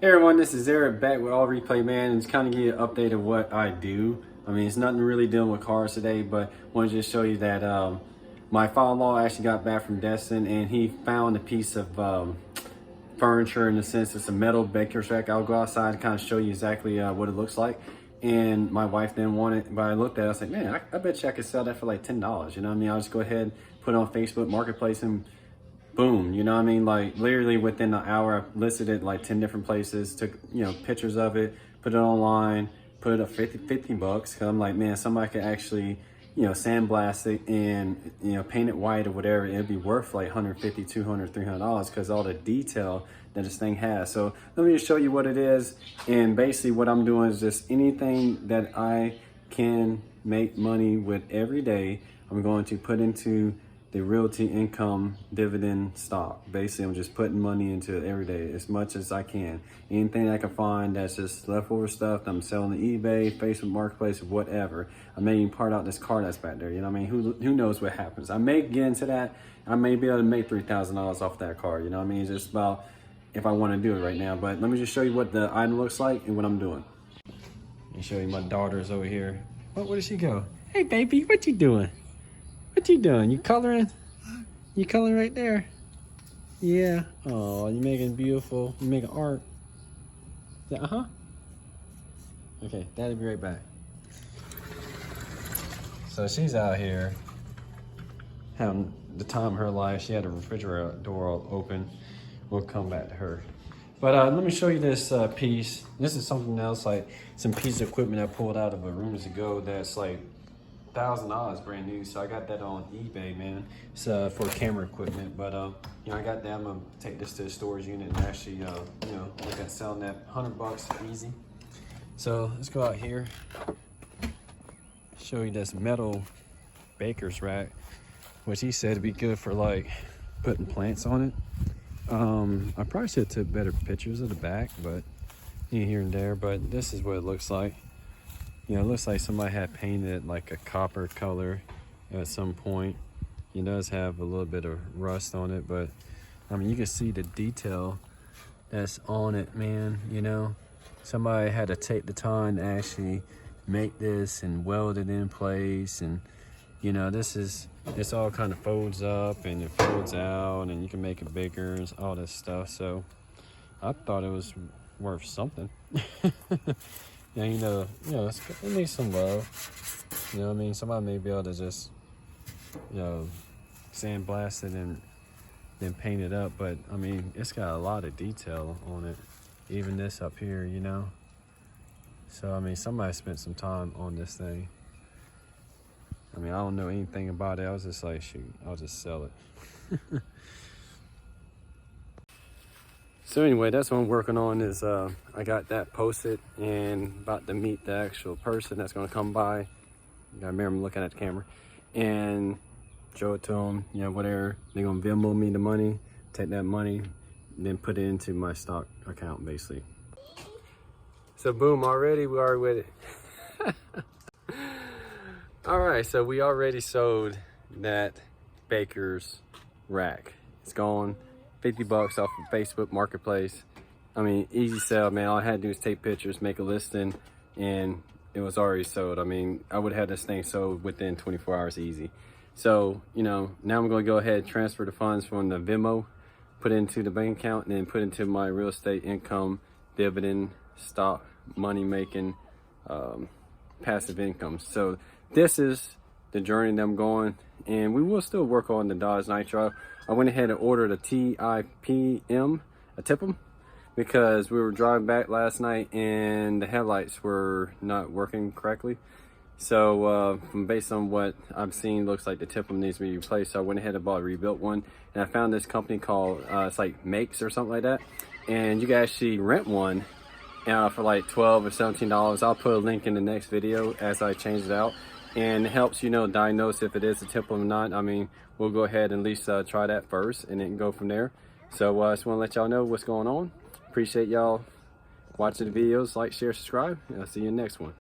Hey everyone, this is Eric back with All Replay Man, and just kind of give you an update of what I do. I mean, it's nothing really dealing with cars today, but I want to just show you that my father-in-law actually got back from Destin, and he found a piece of furniture. In a sense, it's a metal baker's rack. I'll go outside and kind of show you exactly what it looks like. And my wife didn't want it, but I looked at it, I was like, man, I bet you I could sell that for like $10. You know what I mean? I'll just go ahead, put it on Facebook Marketplace, and boom, you know what I mean? Like literally within an hour, I listed it like 10 different places, took, pictures of it, put it online, put it up 50 bucks. Cause I'm like, man, somebody could actually, sandblast it and, paint it white or whatever. It'd be worth like 150, 200, $300 cause all the detail that this thing has. So let me just show you what it is. And basically what I'm doing is just anything that I can make money with every day, I'm going to put into the realty income dividend stock. Basically, I'm just putting money into it every day as much as I can. Anything I can find that's just leftover stuff that I'm selling to eBay, Facebook Marketplace, whatever. I may even part out this car that's back there. You know what I mean? Who knows what happens? I may get into that. I may be able to make $3,000 off that car. You know what I mean? It's just about if I want to do it right now. But let me just show you what the item looks like and what I'm doing. Let me show you my daughter's over here. Oh, where did she go? Hey, baby, what you doing? What you doing? You coloring? You coloring right there? Yeah. Oh, you're making beautiful. You're making art. Yeah, uh-huh. Okay, Dad'll be right back. So she's out here having the time of her life. She had a refrigerator door all open. We'll come back to her. But let me show you this piece. This is something else, like some piece of equipment I pulled out of a rooms ago that's like $1,000 brand new. So I got that on eBay, man. It's for camera equipment, but I got that. I'm gonna take this to the storage unit and actually look at selling that. $100 easy. So let's go out here, show you this metal baker's rack, which he said would be good for like putting plants on it. I probably should have took better pictures of the back, but here and there. But this is what it looks like. It looks like somebody had painted it like a copper color at some point. It does have a little bit of rust on it, but I mean, you can see the detail that's on it, man. Somebody had to take the time to actually make this and weld it in place. And this all kind of folds up and it folds out, and you can make it bigger and all this stuff. So I thought it was worth something. Yeah, it needs some love. You know what I mean? Somebody may be able to just, sandblast it and then paint it up. But, I mean, it's got a lot of detail on it. Even this up here, So, I mean, somebody spent some time on this thing. I mean, I don't know anything about it. I was just like, shoot, I'll just sell it. So anyway, that's what I'm working on is I got that posted and about to meet the actual person that's going to come by. You gotta remember I'm looking at the camera and show it to them, whatever. They're going to Venmo me the money, take that money, then put it into my stock account basically. So boom, we already with it. All right, so we already sold that baker's rack. It's gone. 50 bucks off of Facebook Marketplace. I mean, easy sell, man. All I had to do was take pictures, make a listing, and it was already sold. I mean, I would have had this thing sold within 24 hours easy. So, now I'm gonna go ahead and transfer the funds from the Venmo, put it into the bank account, and then put into my real estate income, dividend, stock, money making, passive income. So this is the journey that I'm going, and we will still work on the Dodge Nitro. I went ahead and ordered a TIPM, a TIPM, because we were driving back last night and the headlights were not working correctly. So based on what I've seen, looks like the TIPM needs to be replaced. So I went ahead and bought a rebuilt one, and I found this company called it's like Makes or something like that, and you can actually rent one for like $12 or $17. I'll put a link in the next video as I change it out. And it helps diagnose if it is a TIPM or not. I mean, we'll go ahead and at least try that first and then go from there. So I just want to let y'all know what's going on. Appreciate y'all watching the videos. Like, share, subscribe, and I'll see you in the next one.